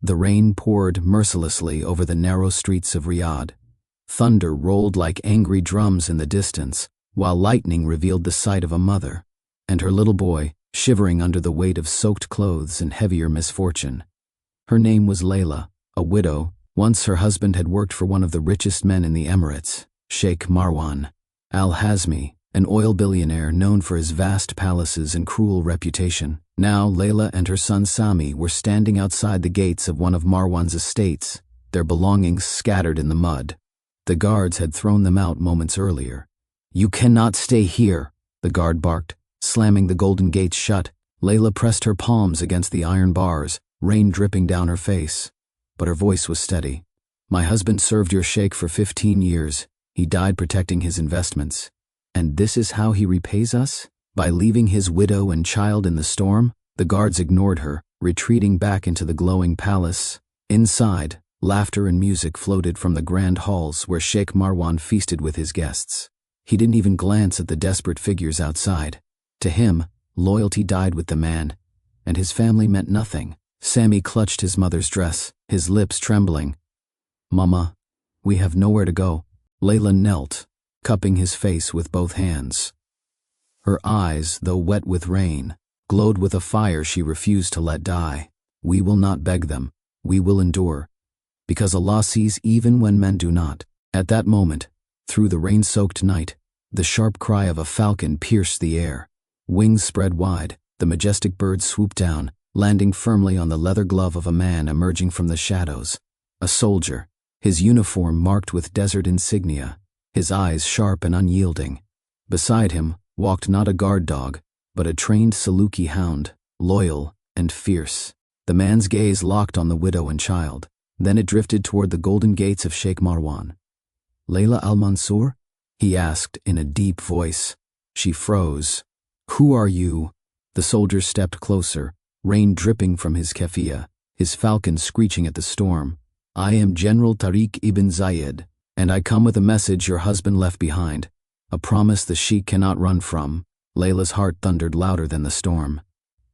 The rain poured mercilessly over the narrow streets of Riyadh. Thunder rolled like angry drums in the distance, while lightning revealed the sight of a mother and her little boy, shivering under the weight of soaked clothes and heavier misfortune. Her name was Layla, a widow. Once her husband had worked for one of the richest men in the Emirates, Sheikh Marwan Al-Hazmi, an oil billionaire known for his vast palaces and cruel reputation. Now Layla and her son Sami were standing outside the gates of one of Marwan's estates, their belongings scattered in the mud. The guards had thrown them out moments earlier. "You cannot stay here," the guard barked, slamming the golden gates shut. Layla pressed her palms against the iron bars, rain dripping down her face. But her voice was steady. "My husband served your sheikh for 15 years. He died protecting his investments. And this is how he repays us? By leaving his widow and child in the storm?" The guards ignored her, retreating back into the glowing palace. Inside, laughter and music floated from the grand halls where Sheikh Marwan feasted with his guests. He didn't even glance at the desperate figures outside. To him, loyalty died with the man, and his family meant nothing. Sami clutched his mother's dress, his lips trembling. "Mama, we have nowhere to go." Layla knelt, cupping his face with both hands. Her eyes, though wet with rain, glowed with a fire she refused to let die. "We will not beg them. We will endure. Because Allah sees even when men do not." At that moment, through the rain-soaked night, the sharp cry of a falcon pierced the air. Wings spread wide, the majestic bird swooped down, landing firmly on the leather glove of a man emerging from the shadows. A soldier, his uniform marked with desert insignia, his eyes sharp and unyielding. Beside him walked not a guard dog, but a trained Saluki hound, loyal and fierce. The man's gaze locked on the widow and child. Then it drifted toward the golden gates of Sheikh Marwan. "Layla al-Mansur?" he asked in a deep voice. She froze. "Who are you?" The soldier stepped closer, rain dripping from his keffiyeh, his falcon screeching at the storm. "I am General Tariq ibn Zayed, and I come with a message your husband left behind, a promise the sheikh cannot run from." Layla's heart thundered louder than the storm.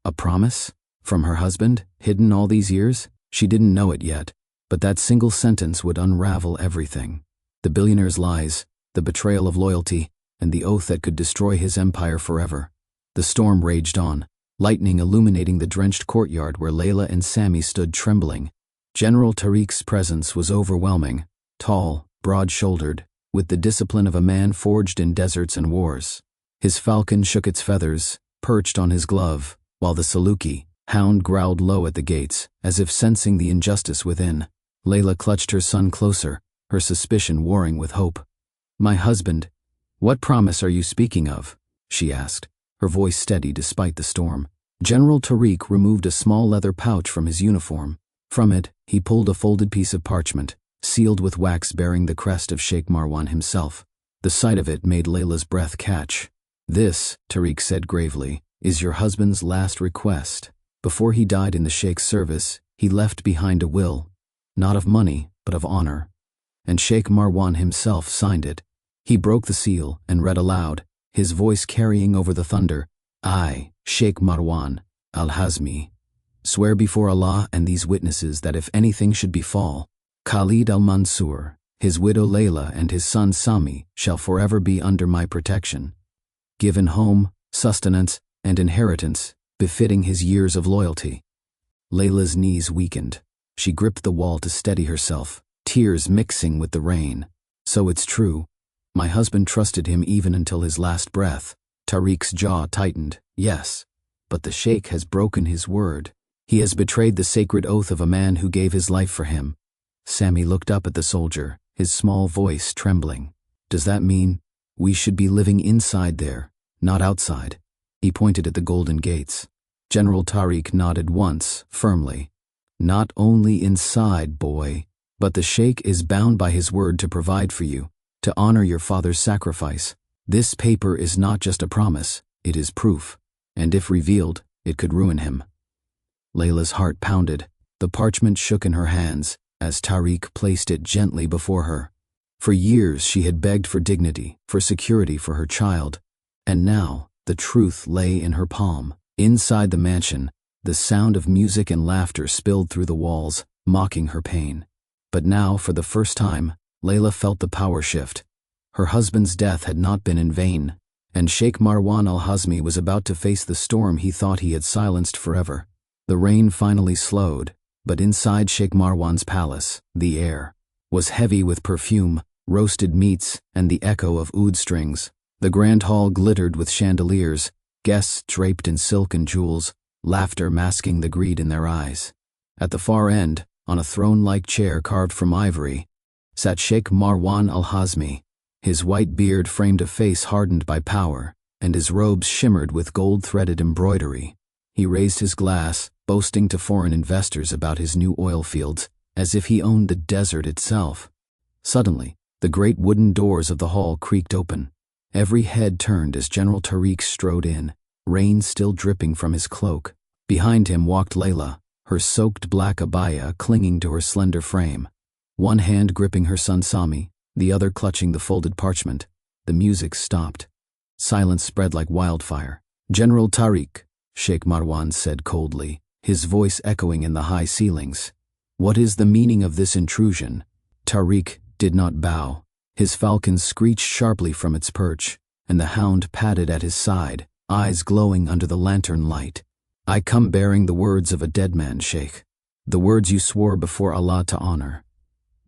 A promise? From her husband, hidden all these years? She didn't know it yet, but that single sentence would unravel everything. The billionaire's lies, the betrayal of loyalty, and the oath that could destroy his empire forever. The storm raged on, lightning illuminating the drenched courtyard where Layla and Sami stood trembling. General Tariq's presence was overwhelming, tall, broad-shouldered, with the discipline of a man forged in deserts and wars. His falcon shook its feathers, perched on his glove, while the Saluki hound growled low at the gates, as if sensing the injustice within. Layla clutched her son closer, her suspicion warring with hope. "My husband, what promise are you speaking of?" she asked, her voice steady despite the storm. General Tariq removed a small leather pouch from his uniform. From it, he pulled a folded piece of parchment, sealed with wax bearing the crest of Sheikh Marwan himself. The sight of it made Layla's breath catch. "This," Tariq said gravely, "is your husband's last request. Before he died in the Sheikh's service, he left behind a will, not of money, but of honor. And Sheikh Marwan himself signed it." He broke the seal and read aloud, his voice carrying over the thunder. "I, Sheikh Marwan Al-Hazmi, swear before Allah and these witnesses that if anything should befall Khalid al-Mansur, his widow Layla and his son Sami shall forever be under my protection, given home, sustenance, and inheritance befitting his years of loyalty." Layla's knees weakened. She gripped the wall to steady herself, tears mixing with the rain. "So it's true. My husband trusted him even until his last breath." Tariq's jaw tightened. "Yes, but the sheikh has broken his word. He has betrayed the sacred oath of a man who gave his life for him." Sami looked up at the soldier, his small voice trembling. "Does that mean we should be living inside there, not outside?" He pointed at the golden gates. General Tariq nodded once, firmly. "Not only inside, boy, but the sheikh is bound by his word to provide for you, to honor your father's sacrifice. This paper is not just a promise, it is proof, and if revealed, it could ruin him." Layla's heart pounded. The parchment shook in her hands as Tariq placed it gently before her. For years she had begged for dignity, for security for her child, and now the truth lay in her palm. Inside the mansion, the sound of music and laughter spilled through the walls. mocking her pain. But now, for the first time, Layla felt the power shift. Her husband's death had not been in vain, and Sheikh Marwan Al-Hazmi was about to face the storm he thought he had silenced forever. The rain finally slowed, but inside Sheikh Marwan's palace, the air was heavy with perfume, roasted meats, and the echo of oud strings. The grand hall glittered with chandeliers, guests draped in silk and jewels, laughter masking the greed in their eyes. At the far end, on a throne-like chair carved from ivory, sat Sheikh Marwan Al-Hazmi. His white beard framed a face hardened by power, and his robes shimmered with gold-threaded embroidery. He raised his glass, boasting to foreign investors about his new oil fields, as if he owned the desert itself. Suddenly, the great wooden doors of the hall creaked open. Every head turned as General Tariq strode in, rain still dripping from his cloak. Behind him walked Layla, her soaked black abaya clinging to her slender frame, one hand gripping her son Sami, the other clutching the folded parchment. The music stopped. Silence spread like wildfire. "General Tariq," Sheikh Marwan said coldly, his voice echoing in the high ceilings. "What is the meaning of this intrusion?" Tariq did not bow. His falcon screeched sharply from its perch, and the hound padded at his side, eyes glowing under the lantern light. "I come bearing the words of a dead man, Sheikh. The words you swore before Allah to honor."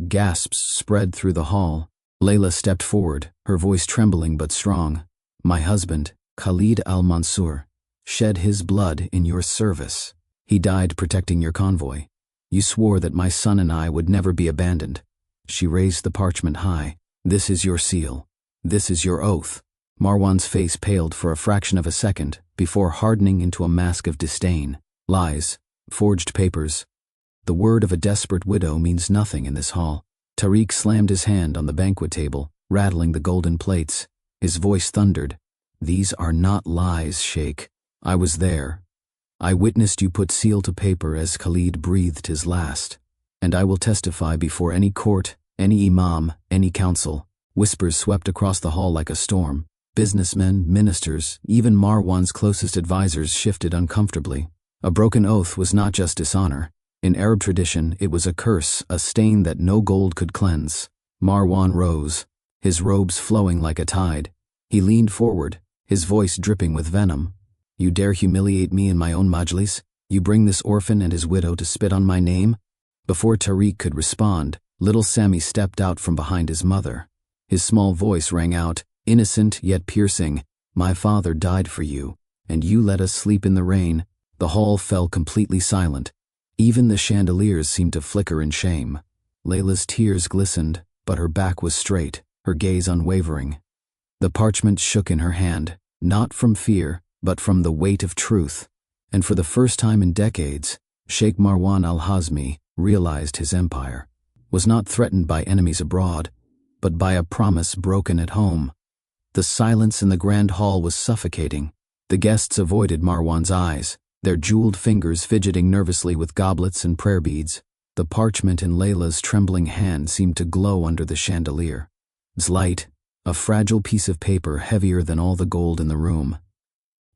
Gasps spread through the hall. Layla stepped forward, her voice trembling but strong. "My husband, Khalid al-Mansur, shed his blood in your service. He died protecting your convoy. You swore that my son and I would never be abandoned." She raised the parchment high. "This is your seal. This is your oath." Marwan's face paled for a fraction of a second before hardening into a mask of disdain. Lies, forged papers. The word of a desperate widow means nothing in this hall. Tariq slammed his hand on the banquet table, rattling the golden plates. His voice thundered. "These are not lies, Sheikh. I was there. I witnessed you put seal to paper as Khalid breathed his last. And I will testify before any court, any imam, any council." Whispers swept across the hall like a storm. Businessmen, ministers, even Marwan's closest advisors shifted uncomfortably. A broken oath was not just dishonor. In Arab tradition, it was a curse, a stain that no gold could cleanse. Marwan rose, his robes flowing like a tide. He leaned forward, his voice dripping with venom. "You dare humiliate me in my own majlis? You bring this orphan and his widow to spit on my name?" Before Tariq could respond, little Sami stepped out from behind his mother. His small voice rang out, innocent yet piercing. "My father died for you, and you let us sleep in the rain." The hall fell completely silent. Even the chandeliers seemed to flicker in shame. Layla's tears glistened, but her back was straight, her gaze unwavering. The parchment shook in her hand, not from fear, but from the weight of truth. And for the first time in decades, Sheikh Marwan Al-Hazmi realized his empire was not threatened by enemies abroad, but by a promise broken at home. The silence in the grand hall was suffocating. The guests avoided Marwan's eyes, their jeweled fingers fidgeting nervously with goblets and prayer beads. The parchment in Layla's trembling hand seemed to glow under the chandelier. Its light, a fragile piece of paper heavier than all the gold in the room.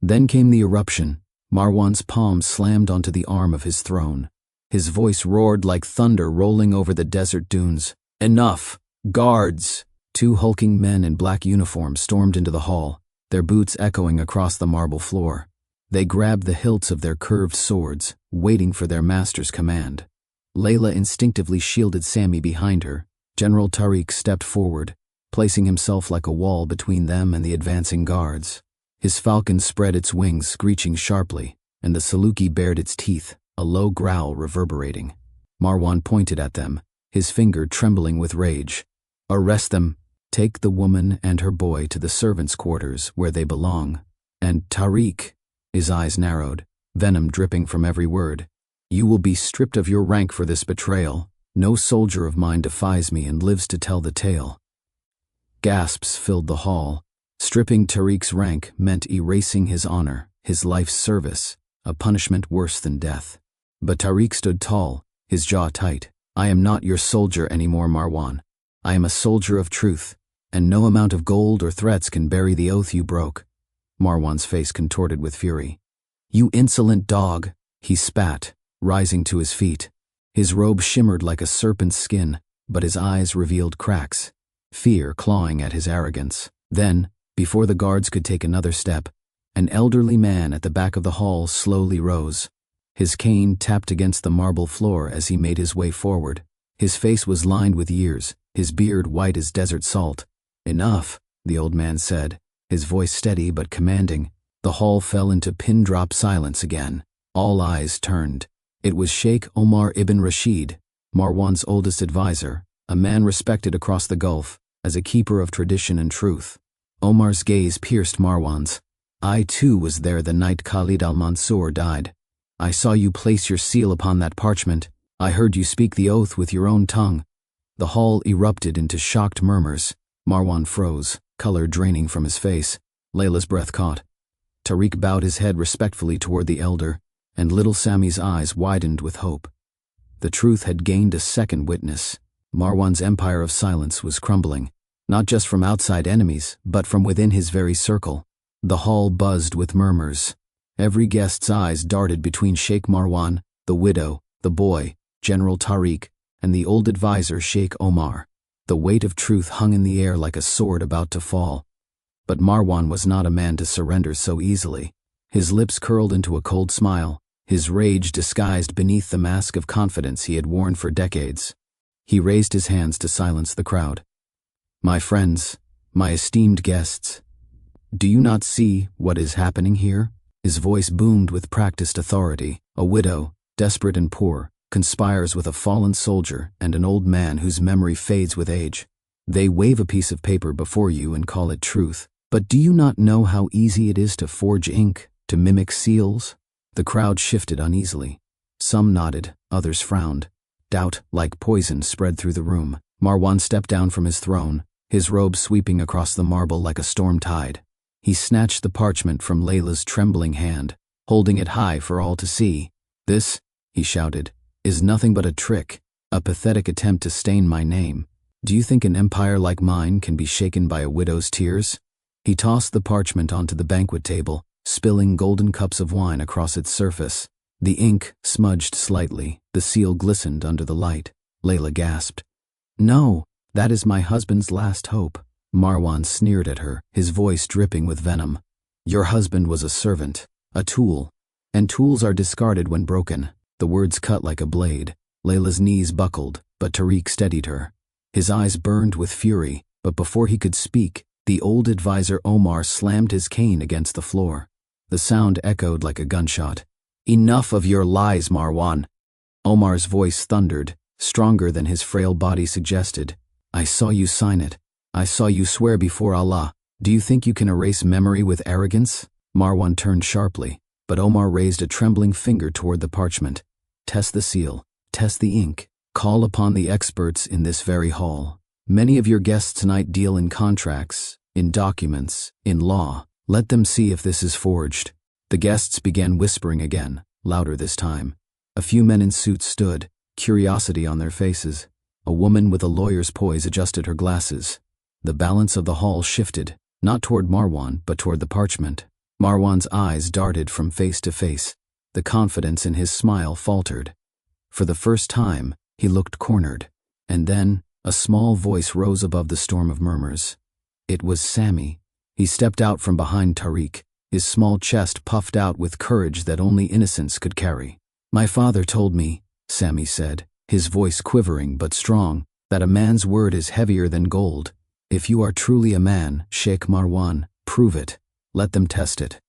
Then came the eruption. Marwan's palm slammed onto the arm of his throne. His voice roared like thunder rolling over the desert dunes. "Enough! Guards!" Two hulking men in black uniforms stormed into the hall, their boots echoing across the marble floor. They grabbed the hilts of their curved swords, waiting for their master's command. Layla instinctively shielded Sami behind her. General Tariq stepped forward, placing himself like a wall between them and the advancing guards. His falcon spread its wings, screeching sharply, and the Saluki bared its teeth, a low growl reverberating. Marwan pointed at them, his finger trembling with rage. "Arrest them. Take the woman and her boy to the servants' quarters where they belong." And Tariq, his eyes narrowed, venom dripping from every word. "You will be stripped of your rank for this betrayal. No soldier of mine defies me and lives to tell the tale." Gasps filled the hall. Stripping Tariq's rank meant erasing his honor, his life's service, a punishment worse than death. But Tariq stood tall, his jaw tight. "I am not your soldier anymore, Marwan. I am a soldier of truth, and no amount of gold or threats can bury the oath you broke." Marwan's face contorted with fury. "You insolent dog," he spat, rising to his feet. His robe shimmered like a serpent's skin, but his eyes revealed cracks, fear clawing at his arrogance. Then, before the guards could take another step, an elderly man at the back of the hall slowly rose. His cane tapped against the marble floor as he made his way forward. His face was lined with years, his beard white as desert salt. "Enough," the old man said, his voice steady but commanding. The hall fell into pin-drop silence again. All eyes turned. It was Sheikh Omar ibn Rashid, Marwan's oldest advisor, a man respected across the Gulf as a keeper of tradition and truth. Omar's gaze pierced Marwan's. "I too was there the night Khalid al-Mansour died. I saw you place your seal upon that parchment. I heard you speak the oath with your own tongue." The hall erupted into shocked murmurs. Marwan froze, color draining from his face. Layla's breath caught. Tariq bowed his head respectfully toward the elder, and little Sami's eyes widened with hope. The truth had gained a second witness. Marwan's empire of silence was crumbling, not just from outside enemies, but from within his very circle. The hall buzzed with murmurs. Every guest's eyes darted between Sheikh Marwan, the widow, the boy, General Tariq, and the old advisor Sheikh Omar. The weight of truth hung in the air like a sword about to fall. But Marwan was not a man to surrender so easily. His lips curled into a cold smile, his rage disguised beneath the mask of confidence he had worn for decades. He raised his hands to silence the crowd. "My friends, my esteemed guests, do you not see what is happening here?" His voice boomed with practiced authority. A widow, desperate and poor, conspires with a fallen soldier and an old man whose memory fades with age. They wave a piece of paper before you and call it truth. But do you not know how easy it is to forge ink, to mimic seals? The crowd shifted uneasily. Some nodded, others frowned. Doubt, like poison, spread through the room. Marwan stepped down from his throne, his robe sweeping across the marble like a storm tide. He snatched the parchment from Layla's trembling hand, holding it high for all to see. "This," he shouted, "is nothing but a trick, a pathetic attempt to stain my name. Do you think an empire like mine can be shaken by a widow's tears?" He tossed the parchment onto the banquet table, spilling golden cups of wine across its surface. The ink smudged slightly, the seal glistened under the light. Layla gasped. "No, that is my husband's last hope." Marwan sneered at her, his voice dripping with venom. "Your husband was a servant, a tool, and tools are discarded when broken." The words cut like a blade. Layla's knees buckled, but Tariq steadied her. His eyes burned with fury, but before he could speak, the old advisor Omar slammed his cane against the floor. The sound echoed like a gunshot. "Enough of your lies, Marwan." Omar's voice thundered, stronger than his frail body suggested. "I saw you sign it. I saw you swear before Allah. Do you think you can erase memory with arrogance?" Marwan turned sharply, but Omar raised a trembling finger toward the parchment. "Test the seal. Test the ink. Call upon the experts in this very hall. Many of your guests tonight deal in contracts, in documents, in law. Let them see if this is forged." The guests began whispering again, louder this time. A few men in suits stood, curiosity on their faces. A woman with a lawyer's poise adjusted her glasses. The balance of the hall shifted, not toward Marwan, but toward the parchment. Marwan's eyes darted from face to face. The confidence in his smile faltered. For the first time, he looked cornered. And then, a small voice rose above the storm of murmurs. It was Sami. He stepped out from behind Tariq, his small chest puffed out with courage that only innocence could carry. "My father told me," Sami said, his voice quivering but strong, "that a man's word is heavier than gold. If you are truly a man, Sheikh Marwan, prove it. Let them test it."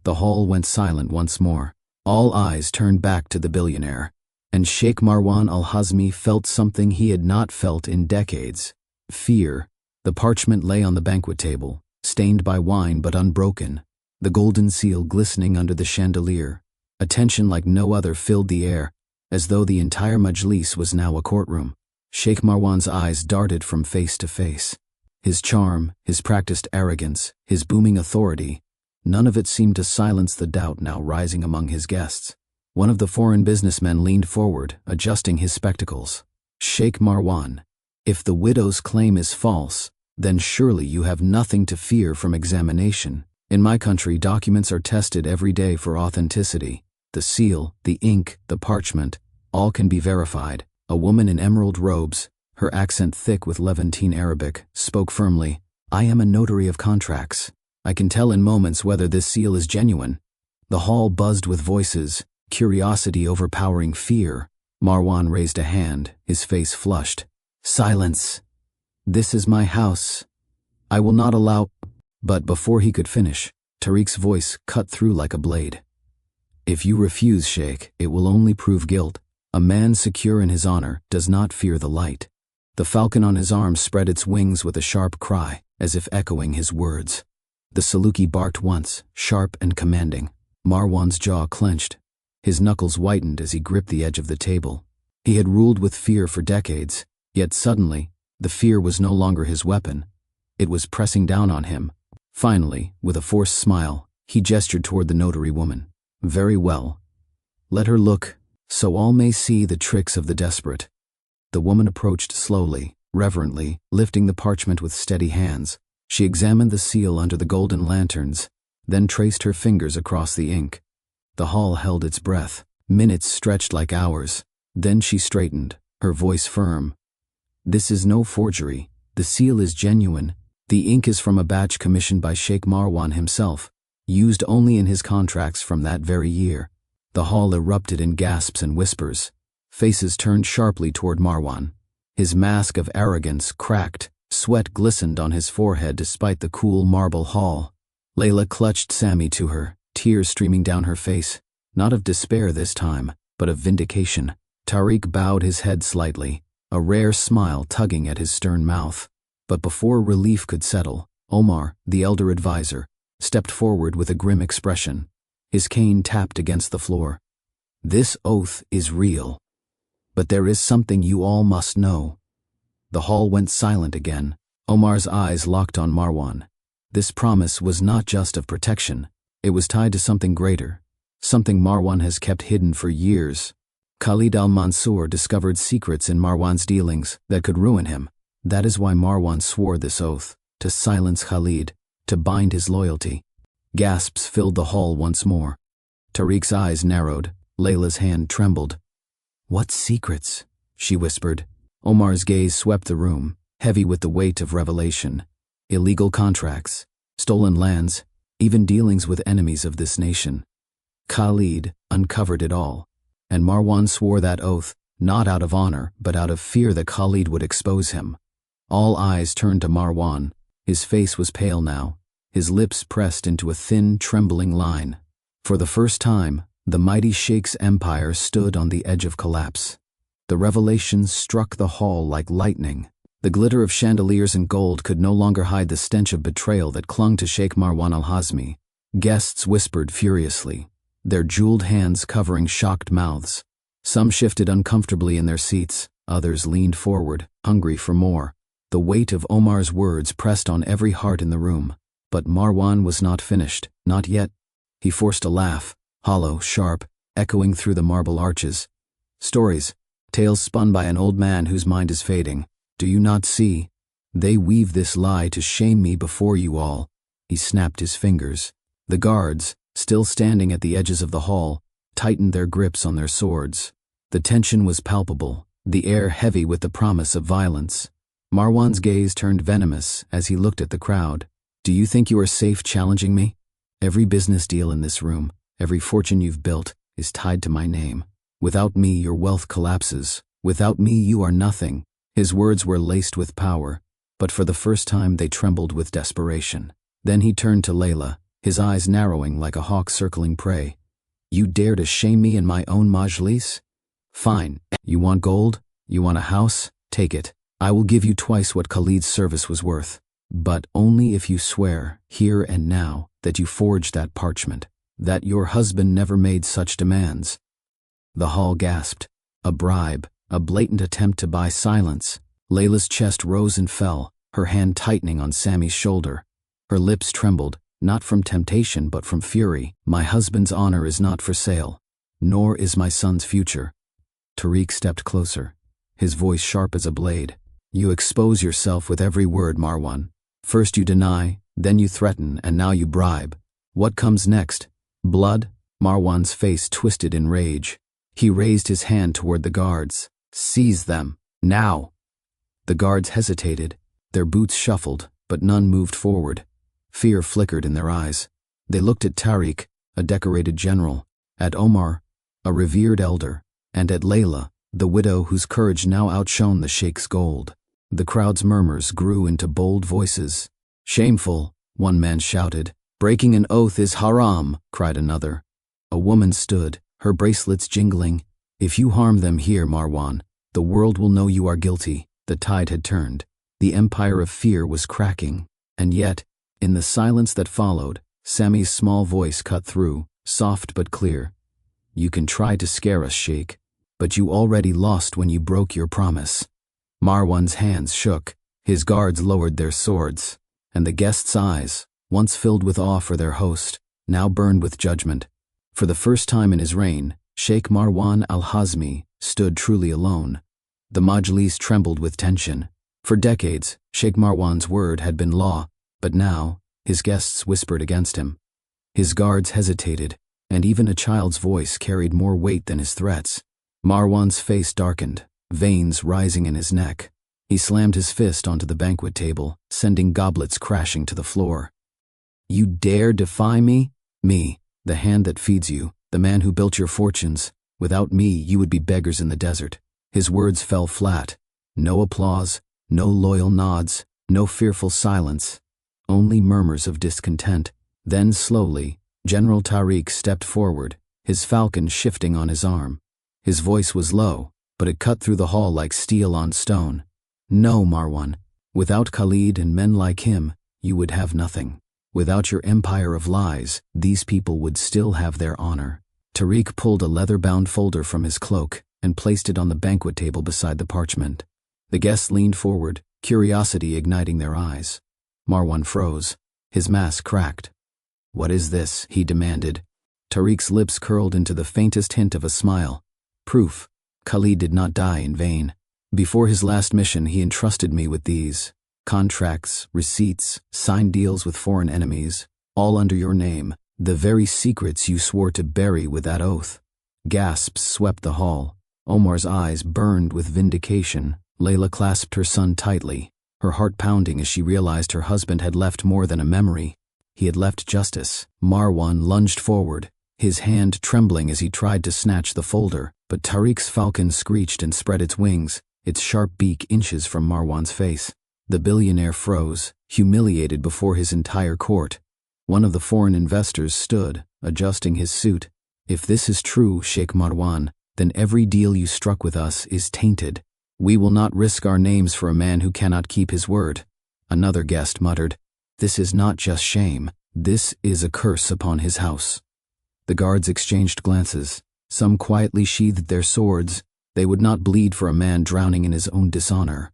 The hall went silent once more. All eyes turned back to the billionaire, and Sheikh Marwan Al-Hazmi felt something he had not felt in decades. Fear. The parchment lay on the banquet table, stained by wine but unbroken, the golden seal glistening under the chandelier. A tension like no other filled the air, as though the entire majlis was now a courtroom. Sheikh Marwan's eyes darted from face to face. His charm, his practiced arrogance, his booming authority, none of it seemed to silence the doubt now rising among his guests. One of the foreign businessmen leaned forward, adjusting his spectacles. "Sheikh Marwan, if the widow's claim is false, then surely you have nothing to fear from examination. In my country, documents are tested every day for authenticity. The seal, the ink, the parchment, All can be verified. A woman in emerald robes, her accent thick with Levantine Arabic, spoke firmly. I am a notary of contracts. I can tell in moments whether this seal is genuine. The hall buzzed with voices, curiosity overpowering fear. Marwan raised a hand, his face flushed. Silence. This is my house. I will not allow. But before he could finish, Tariq's voice cut through like a blade. If you refuse, Sheikh, it will only prove guilt. A man secure in his honor does not fear the light. The falcon on his arm spread its wings with a sharp cry, as if echoing his words. The Saluki barked once, sharp and commanding. Marwan's jaw clenched. His knuckles whitened as he gripped the edge of the table. He had ruled with fear for decades, yet suddenly, the fear was no longer his weapon. It was pressing down on him. Finally, with a forced smile, he gestured toward the notary woman. Very well. Let her look, so all may see the tricks of the desperate. The woman approached slowly, reverently, lifting the parchment with steady hands. She examined the seal under the golden lanterns, then traced her fingers across the ink. The hall held its breath. Minutes stretched like hours. Then she straightened, her voice firm. This is no forgery. The seal is genuine. The ink is from a batch commissioned by Sheikh Marwan himself, used only in his contracts from that very year. The hall erupted in gasps and whispers. Faces turned sharply toward Marwan. His mask of arrogance cracked. Sweat glistened on his forehead despite the cool marble hall. Layla clutched Sami to her, tears streaming down her face, not of despair this time, but of vindication. Tariq bowed his head slightly, a rare smile tugging at his stern mouth. But before relief could settle, Omar, the elder advisor, stepped forward with a grim expression. His cane tapped against the floor. This oath is real. But there is something you all must know. The hall went silent again. Omar's eyes locked on Marwan. This promise was not just of protection. It was tied to something greater, something Marwan has kept hidden for years. Khalid al-Mansour discovered secrets in Marwan's dealings that could ruin him. That is why Marwan swore this oath, to silence Khalid, to bind his loyalty. Gasps filled the hall once more. Tariq's eyes narrowed. Layla's hand trembled. What secrets? She whispered. Omar's gaze swept the room, heavy with the weight of revelation. Illegal contracts, stolen lands, even dealings with enemies of this nation. Khalid uncovered it all, and Marwan swore that oath, not out of honor, but out of fear that Khalid would expose him. All eyes turned to Marwan. His face was pale now, his lips pressed into a thin, trembling line. For the first time, the mighty Sheikh's empire stood on the edge of collapse. The revelations struck the hall like lightning. The glitter of chandeliers and gold could no longer hide the stench of betrayal that clung to Sheikh Marwan Al-Hazmi. Guests whispered furiously, their jeweled hands covering shocked mouths. Some shifted uncomfortably in their seats, others leaned forward, hungry for more. The weight of Omar's words pressed on every heart in the room. But Marwan was not finished, not yet. He forced a laugh, hollow, sharp, echoing through the marble arches. Stories, tales spun by an old man whose mind is fading. Do you not see? They weave this lie to shame me before you all. He snapped his fingers. The guards, still standing at the edges of the hall, tightened their grips on their swords. The tension was palpable, the air heavy with the promise of violence. Marwan's gaze turned venomous as he looked at the crowd. Do you think you are safe challenging me? Every business deal in this room, every fortune you've built, is tied to my name. Without me, your wealth collapses. Without me, you are nothing. His words were laced with power, but for the first time they trembled with desperation. Then he turned to Layla, his eyes narrowing like a hawk circling prey. You dare to shame me in my own majlis? Fine. You want gold? You want a house? Take it. I will give you twice what Khalid's service was worth. But only if you swear, here and now, that you forged that parchment, that your husband never made such demands. The hall gasped. A bribe, a blatant attempt to buy silence. Layla's chest rose and fell, her hand tightening on Sami's shoulder. Her lips trembled, not from temptation but from fury. My husband's honor is not for sale, nor is my son's future. Tariq stepped closer, his voice sharp as a blade. You expose yourself with every word, Marwan. First you deny, then you threaten, and now you bribe. What comes next? Blood? Marwan's face twisted in rage. He raised his hand toward the guards. "Seize them, now!" The guards hesitated. Their boots shuffled, but none moved forward. Fear flickered in their eyes. They looked at Tariq, a decorated general, at Omar, a revered elder, and at Layla, the widow whose courage now outshone the sheikh's gold. The crowd's murmurs grew into bold voices. "Shameful," one man shouted. "Breaking an oath is haram," cried another. A woman stood, her bracelets jingling. "If you harm them here, Marwan, the world will know you are guilty." The tide had turned. The empire of fear was cracking. And yet, in the silence that followed, Sami's small voice cut through, soft but clear. "You can try to scare us, Sheikh, but you already lost when you broke your promise." Marwan's hands shook, his guards lowered their swords, and the guests' eyes, once filled with awe for their host, now burned with judgment. For the first time in his reign, Sheikh Marwan Al-Hazmi stood truly alone. The majlis trembled with tension. For decades, Sheikh Marwan's word had been law, but now, his guests whispered against him. His guards hesitated, and even a child's voice carried more weight than his threats. Marwan's face darkened, veins rising in his neck. He slammed his fist onto the banquet table, sending goblets crashing to the floor. "You dare defy me? Me, the hand that feeds you, the man who built your fortunes. Without me, you would be beggars in the desert." His words fell flat. No applause, no loyal nods, no fearful silence, only murmurs of discontent. Then slowly, General Tariq stepped forward, his falcon shifting on his arm. His voice was low, but it cut through the hall like steel on stone. "No, Marwan. Without Khalid and men like him, you would have nothing. Without your empire of lies, these people would still have their honor." Tariq pulled a leather-bound folder from his cloak and placed it on the banquet table beside the parchment. The guests leaned forward, curiosity igniting their eyes. Marwan froze. His mask cracked. "What is this?" he demanded. Tariq's lips curled into the faintest hint of a smile. "Proof. Khalid did not die in vain. Before his last mission, he entrusted me with these. Contracts, receipts, signed deals with foreign enemies, all under your name. The very secrets you swore to bury with that oath." Gasps swept the hall. Omar's eyes burned with vindication. Layla clasped her son tightly, her heart pounding as she realized her husband had left more than a memory. He had left justice. Marwan lunged forward, his hand trembling as he tried to snatch the folder, but Tariq's falcon screeched and spread its wings, its sharp beak inches from Marwan's face. The billionaire froze, humiliated before his entire court. One of the foreign investors stood, adjusting his suit. "If this is true, Sheikh Marwan, then every deal you struck with us is tainted. We will not risk our names for a man who cannot keep his word." Another guest muttered, "This is not just shame, this is a curse upon his house." The guards exchanged glances. Some quietly sheathed their swords. They would not bleed for a man drowning in his own dishonor.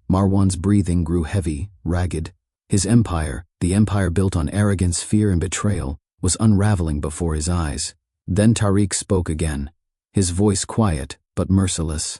Marwan's breathing grew heavy, ragged. His empire, the empire built on arrogance, fear, and betrayal, was unraveling before his eyes. Then Tariq spoke again, his voice quiet but merciless.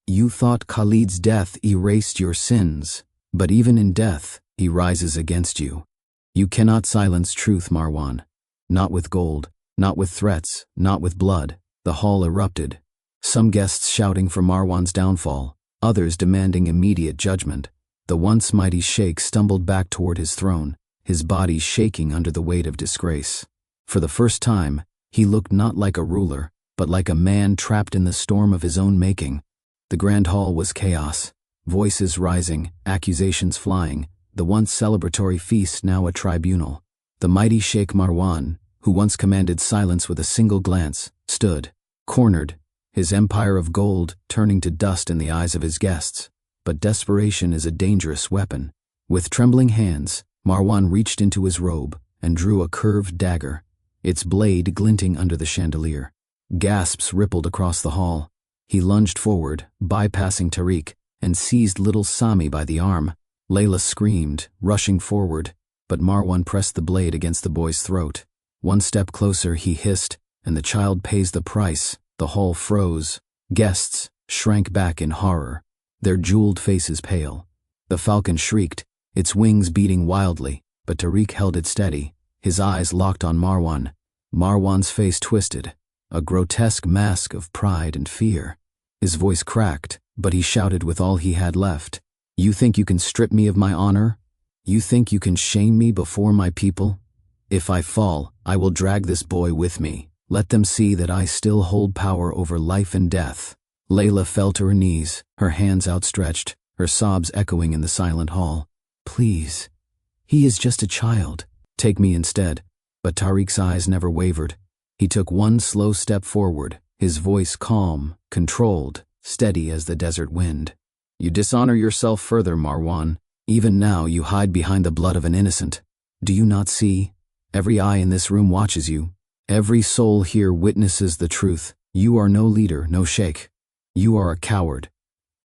"You thought Khalid's death erased your sins, but even in death, he rises against you. You cannot silence truth, Marwan. Not with gold, not with threats, not with blood." The hall erupted, some guests shouting for Marwan's downfall, others demanding immediate judgment. The once mighty sheikh stumbled back toward his throne, his body shaking under the weight of disgrace. For the first time, he looked not like a ruler, but like a man trapped in the storm of his own making. The grand hall was chaos, voices rising, accusations flying, the once celebratory feast now a tribunal. The mighty Sheikh Marwan, who once commanded silence with a single glance, stood, cornered, his empire of gold turning to dust in the eyes of his guests. But desperation is a dangerous weapon. With trembling hands, Marwan reached into his robe and drew a curved dagger, its blade glinting under the chandelier. Gasps rippled across the hall. He lunged forward, bypassing Tariq, and seized little Sami by the arm. Layla screamed, rushing forward, but Marwan pressed the blade against the boy's throat. One step closer, he hissed, "And the child pays the price." The hall froze. Guests shrank back in horror, their jeweled faces pale. The falcon shrieked, its wings beating wildly, but Tariq held it steady, his eyes locked on Marwan. Marwan's face twisted. a grotesque mask of pride and fear. His voice cracked, but he shouted with all he had left. "You think you can strip me of my honor? You think you can shame me before my people? If I fall, I will drag this boy with me. Let them see that I still hold power over life and death." Layla fell to her knees, her hands outstretched, her sobs echoing in the silent hall. "Please. He is just a child. Take me instead." But Tariq's eyes never wavered. He took one slow step forward, his voice calm, controlled, steady as the desert wind. "You dishonor yourself further, Marwan. Even now you hide behind the blood of an innocent. Do you not see? Every eye in this room watches you. Every soul here witnesses the truth. You are no leader, no sheikh. You are a coward."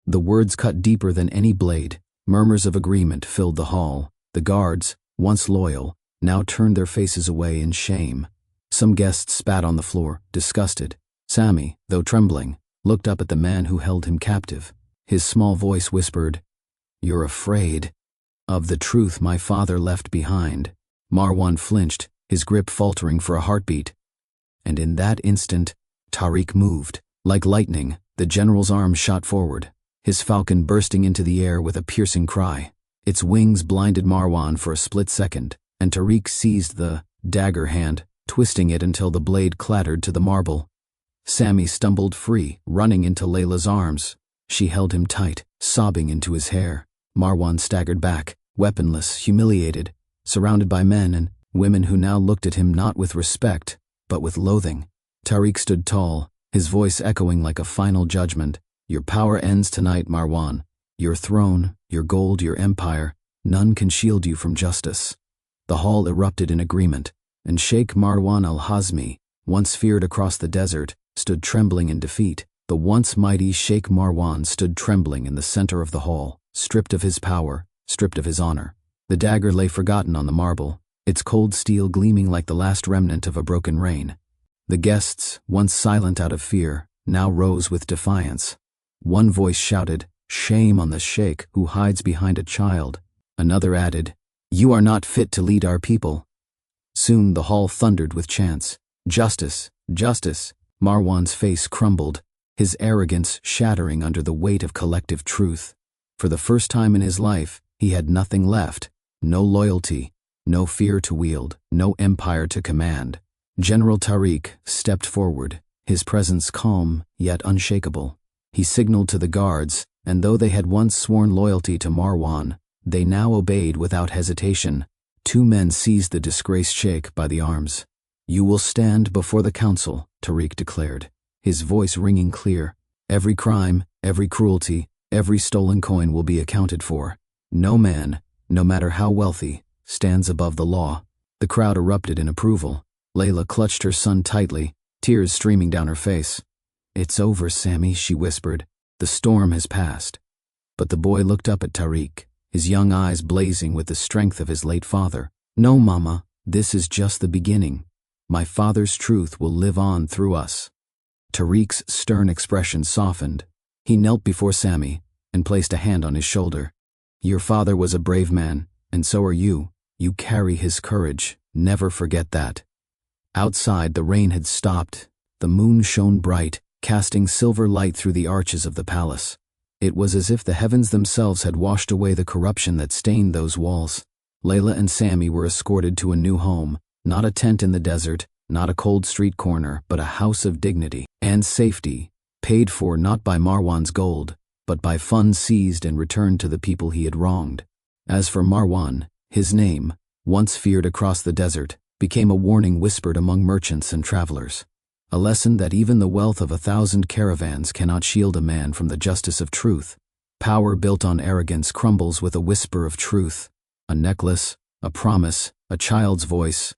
The words cut deeper than any blade. Murmurs of agreement filled the hall. The guards, once loyal, now turned their faces away in shame. Some guests spat on the floor, disgusted. Sami, though trembling, looked up at the man who held him captive. His small voice whispered, "You're afraid of the truth my father left behind." Marwan flinched, his grip faltering for a heartbeat. And in that instant, Tariq moved. Like lightning, the general's arm shot forward, his falcon bursting into the air with a piercing cry. Its wings blinded Marwan for a split second, and Tariq seized the dagger hand, twisting it until the blade clattered to the marble. Sami stumbled free, running into Layla's arms. She held him tight, sobbing into his hair. Marwan staggered back, weaponless, humiliated, surrounded by men and women who now looked at him not with respect, but with loathing. Tariq stood tall, his voice echoing like a final judgment. "Your power ends tonight, Marwan. Your throne, your gold, your empire, none can shield you from justice." The hall erupted in agreement, and Sheikh Marwan Al-Hazmi, once feared across the desert, stood trembling in defeat. The once mighty Sheikh Marwan stood trembling in the center of the hall, stripped of his power, stripped of his honor. The dagger lay forgotten on the marble, its cold steel gleaming like the last remnant of a broken rein. The guests, once silent out of fear, now rose with defiance. One voice shouted, "Shame on the sheikh who hides behind a child." Another added, "You are not fit to lead our people." Soon the hall thundered with chants, "Justice, justice." Marwan's face crumbled, his arrogance shattering under the weight of collective truth. For the first time in his life, he had nothing left, no loyalty, no fear to wield, no empire to command. General Tariq stepped forward, his presence calm yet unshakable. He signaled to the guards, and though they had once sworn loyalty to Marwan, they now obeyed without hesitation. Two men seized the disgraced sheikh by the arms. "You will stand before the council," Tariq declared, his voice ringing clear. "Every crime, every cruelty, every stolen coin will be accounted for. No man, no matter how wealthy, stands above the law." The crowd erupted in approval. Layla clutched her son tightly, tears streaming down her face. "It's over, Sami," she whispered. "The storm has passed." But the boy looked up at Tariq, his young eyes blazing with the strength of his late father. "No, Mama, this is just the beginning. My father's truth will live on through us." Tariq's stern expression softened. He knelt before Sami and placed a hand on his shoulder. "Your father was a brave man, and so are you. You carry his courage. Never forget that." Outside, the rain had stopped. The moon shone bright, casting silver light through the arches of the palace. It was as if the heavens themselves had washed away the corruption that stained those walls. Layla and Sami were escorted to a new home, not a tent in the desert, not a cold street corner, but a house of dignity and safety, paid for not by Marwan's gold, but by funds seized and returned to the people he had wronged. As for Marwan, his name, once feared across the desert, became a warning whispered among merchants and travelers. A lesson that even the wealth of 1,000 caravans cannot shield a man from the justice of truth. Power built on arrogance crumbles with a whisper of truth. A necklace, a promise, a child's voice.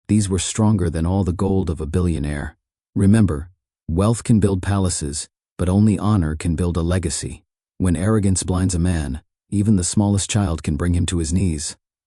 These were stronger than all the gold of a billionaire. Remember, wealth can build palaces, but only honor can build a legacy. When arrogance blinds a man, even the smallest child can bring him to his knees.